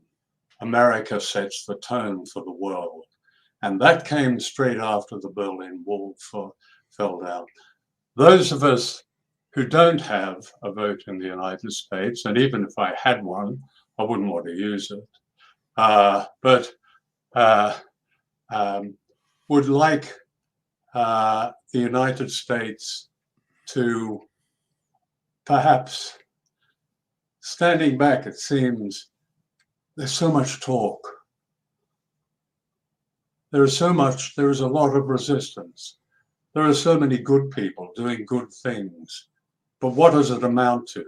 America sets the tone for the world." And that came straight after the Berlin Wall fell down. Those of us who don't have a vote in the United States, and even if I had one, I wouldn't want to use it, but would like the United States to perhaps, standing back, it seems there's so much talk. There is a lot of resistance. There are so many good people doing good things. But what does it amount to?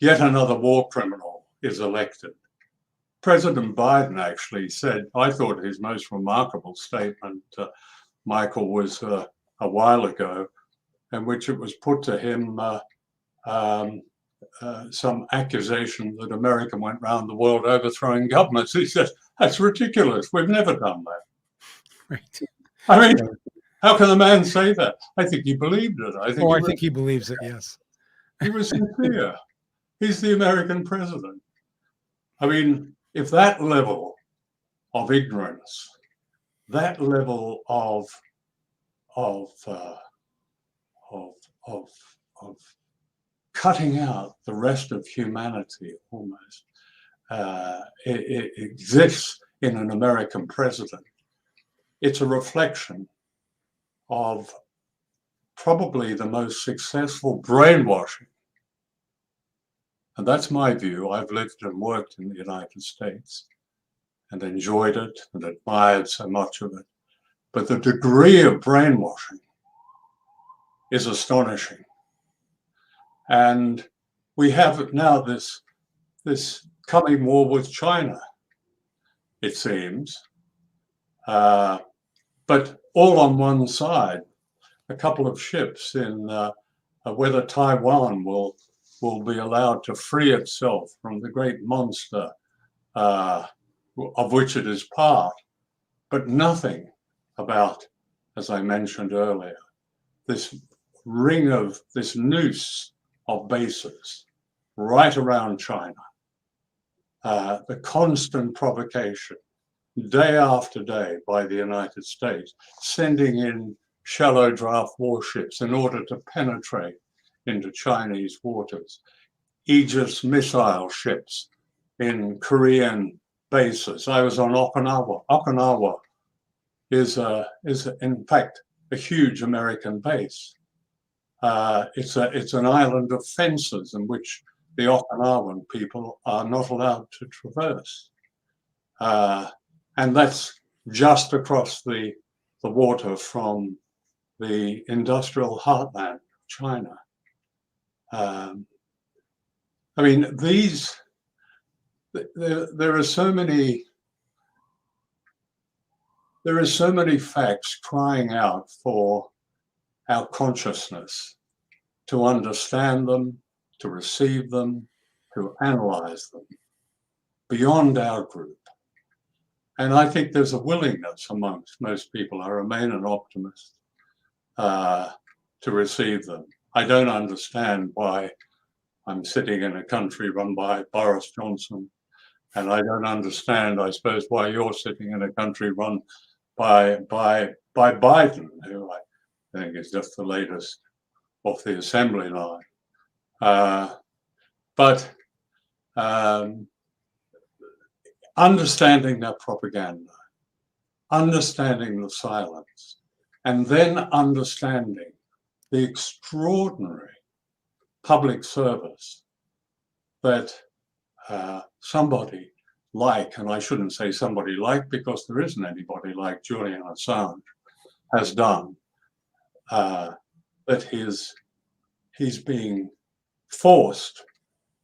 Yet another war criminal is elected. President Biden actually said, I thought his most remarkable statement, Michael, was a while ago, in which it was put to him some accusation that America went around the world overthrowing governments. He said, that's ridiculous. We've never done that. Right. I mean, how can a man say that? I think he believed it. I think he believes it, yes. He was sincere. He's the American president. I mean, if that level of ignorance, that level of cutting out the rest of humanity almost, it exists in an American president, it's a reflection of probably the most successful brainwashing. And that's my view. I've lived and worked in the United States and enjoyed it and admired so much of it. But the degree of brainwashing is astonishing. And we have now this coming war with China, it seems, but all on one side. A couple of ships in whether Taiwan will be allowed to free itself from the great monster of which it is part, but nothing about, as I mentioned earlier, this ring of this noose of bases right around China, the constant provocation day after day by the United States, sending in shallow draft warships in order to penetrate into Chinese waters, Aegis missile ships in Korean bases. I was on Okinawa. Okinawa is in fact a huge American base. It's an island of fences in which the Okinawan people are not allowed to traverse, and that's just across the water from the industrial heartland of China. I mean, there are so many facts crying out for our consciousness to understand them, to receive them, to analyze them beyond our group. And I think there's a willingness amongst most people, I remain an optimist, to receive them. I don't understand why I'm sitting in a country run by Boris Johnson, and I don't understand, I suppose, why you're sitting in a country run by Biden, who I think is just the latest off the assembly line. But understanding their propaganda, understanding the silence, and then understanding the extraordinary public service that somebody like, and I shouldn't say somebody like because there isn't anybody like Julian Assange, has done, that he's being forced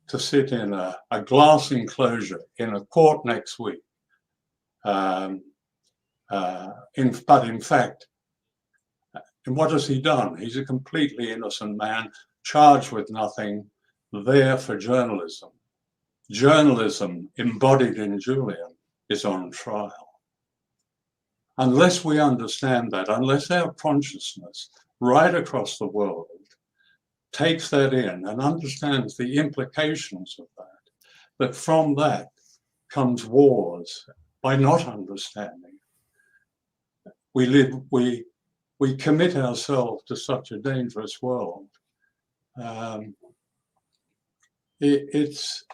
to sit in a glass enclosure in a court next week. But in fact, and what has he done? He's a completely innocent man, charged with nothing, there for journalism. Journalism embodied in Julian is on trial. Unless we understand that, unless our consciousness right across the world takes that in and understands the implications of that from that comes wars by not understanding. We commit ourselves to such a dangerous world. It's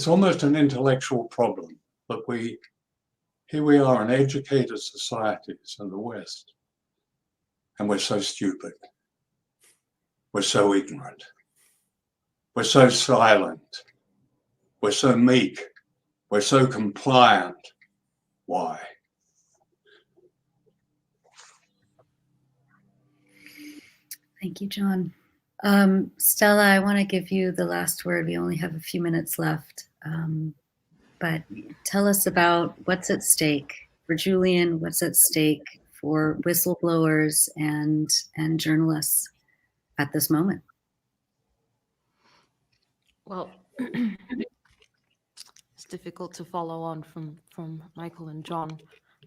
almost an intellectual problem that here we are in educated societies in the West, and we're so stupid. We're so ignorant. We're so silent. We're so meek. We're so compliant. Why? Thank you, John. Stella, I want to give you the last word. We only have a few minutes left. But tell us about what's at stake for Julian, what's at stake for whistleblowers and journalists at this moment. Well, it's difficult to follow on from Michael and John,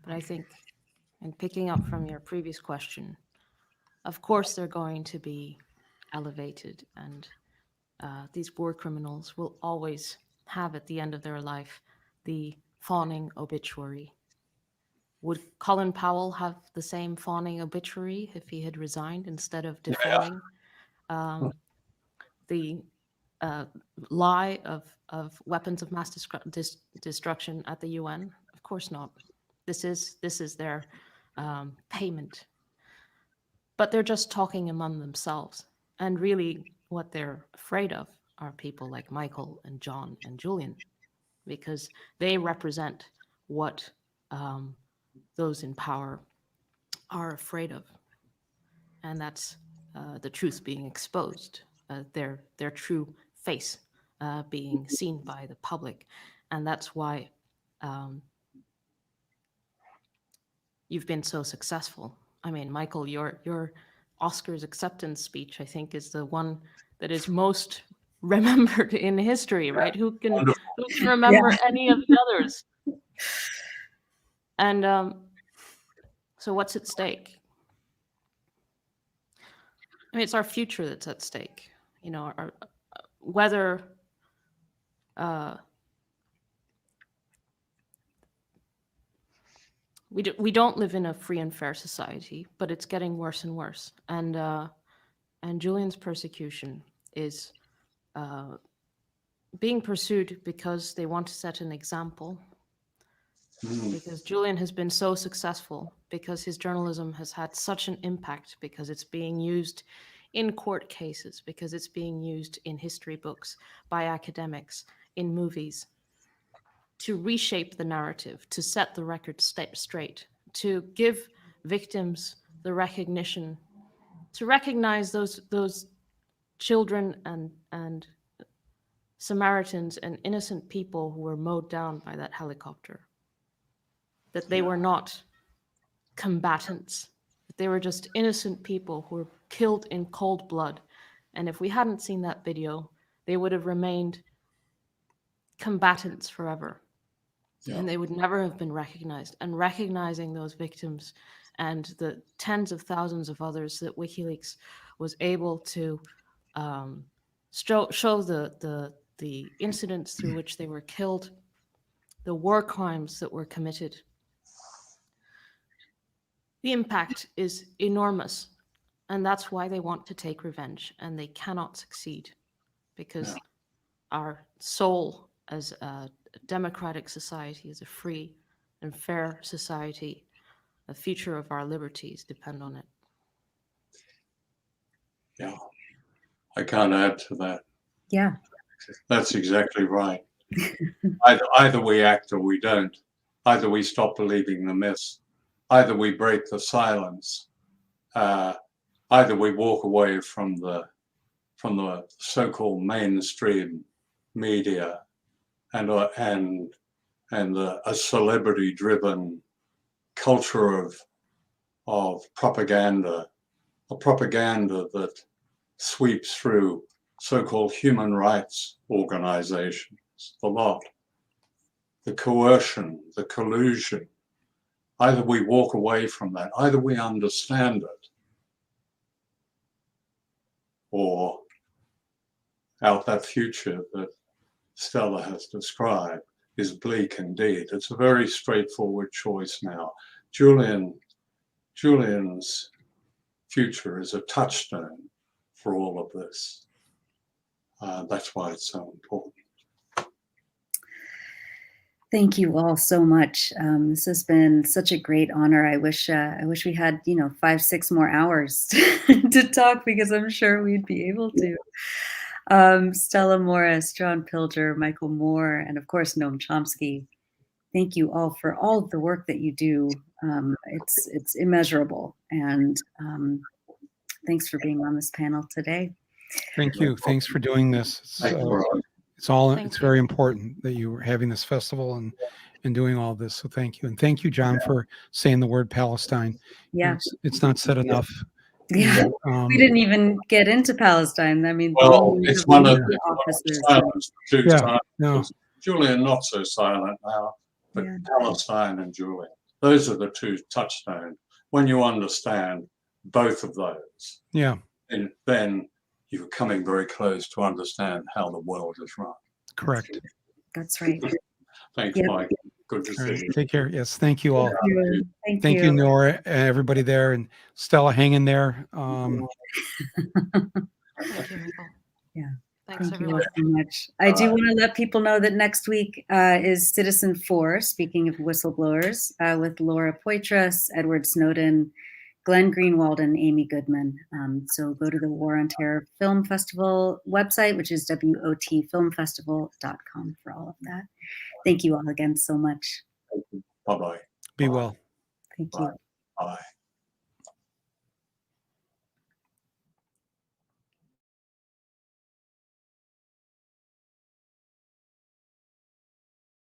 but I think, and picking up from your previous question, of course they're going to be elevated, and these war criminals will always have at the end of their life the fawning obituary. Would Colin Powell have the same fawning obituary if he had resigned instead of defaming the lie of weapons of mass destruction at the UN? Of course not. This is their payment. But they're just talking among themselves. And really what they're afraid of are people like Michael and John and Julian, because they represent what those in power are afraid of. And that's the truth being exposed, their true face being seen by the public. And that's why you've been so successful. I mean, Michael, your Oscars acceptance speech, I think, is the one that is most remembered in history, right? Who can remember any of the others? And so what's at stake? I mean, it's our future that's at stake. You know, whether we don't live in a free and fair society, but it's getting worse and worse. And Julian's persecution is being pursued because they want to set an example. Because Julian has been so successful, because his journalism has had such an impact, because it's being used in court cases, because it's being used in history books by academics, in movies, to reshape the narrative, to set the record straight, to give victims the recognition, to recognize those children and Samaritans and innocent people who were mowed down by that helicopter. That they were not combatants, that they were just innocent people who were killed in cold blood. And if we hadn't seen that video, they would have remained combatants forever. And they would never have been recognized. And recognizing those victims and the tens of thousands of others that WikiLeaks was able to show the incidents through which they were killed, the war crimes that were committed. The impact is enormous, and that's why they want to take revenge, and they cannot succeed, because our soul as a democratic society is a free and fair society. The future of our liberties depend on it. Yeah, I can't add to that. Yeah. That's exactly right. Either we act or we don't. Either we stop believing the myths. Either we break the silence. Either we walk away from the so-called mainstream media and a celebrity-driven culture of propaganda, a propaganda that sweeps through so-called human rights organizations, the lot, the coercion, the collusion. Either we walk away from that, either we understand it, or out that future that Stella has described is bleak indeed. It's a very straightforward choice now. Julian's future is a touchstone for all of this. That's why it's so important. Thank you all so much. This has been such a great honor. I wish we had 5-6 more hours to talk, because I'm sure we'd be able to. Stella Moris, John Pilger, Michael Moore, and of course Noam Chomsky. Thank you all for all of the work that you do. It's immeasurable, and thanks for being on this panel today. Thank you. Thanks for doing this. It's very important that you were having this festival and doing all this. So thank you. And thank you, John, for saying the word Palestine. Yeah. It's not said enough. Yeah. We didn't even get into Palestine. I mean, well, it's one of the officers. silence two times. No. Julian not so silent now, but Palestine and Julian. Those are the two touchstones. When you understand both of those, and then you're coming very close to understand how the world is run. Correct. That's right. Thanks, Mike. Good to see you. Take care. Yes, thank you all. Thank you, Nora, everybody there, and Stella, hang in there. Thank you, Michael. Yeah. Thanks, Thank you everyone. so much. I do want to let people know that next week is Citizen 4, speaking of whistleblowers, with Laura Poitras, Edward Snowden, Glenn Greenwald, and Amy Goodman. So go to the War on Terror Film Festival website, which is WOTfilmfestival.com, for all of that. Thank you all again so much. Thank you. Bye-bye. Be well. Thank you. Bye.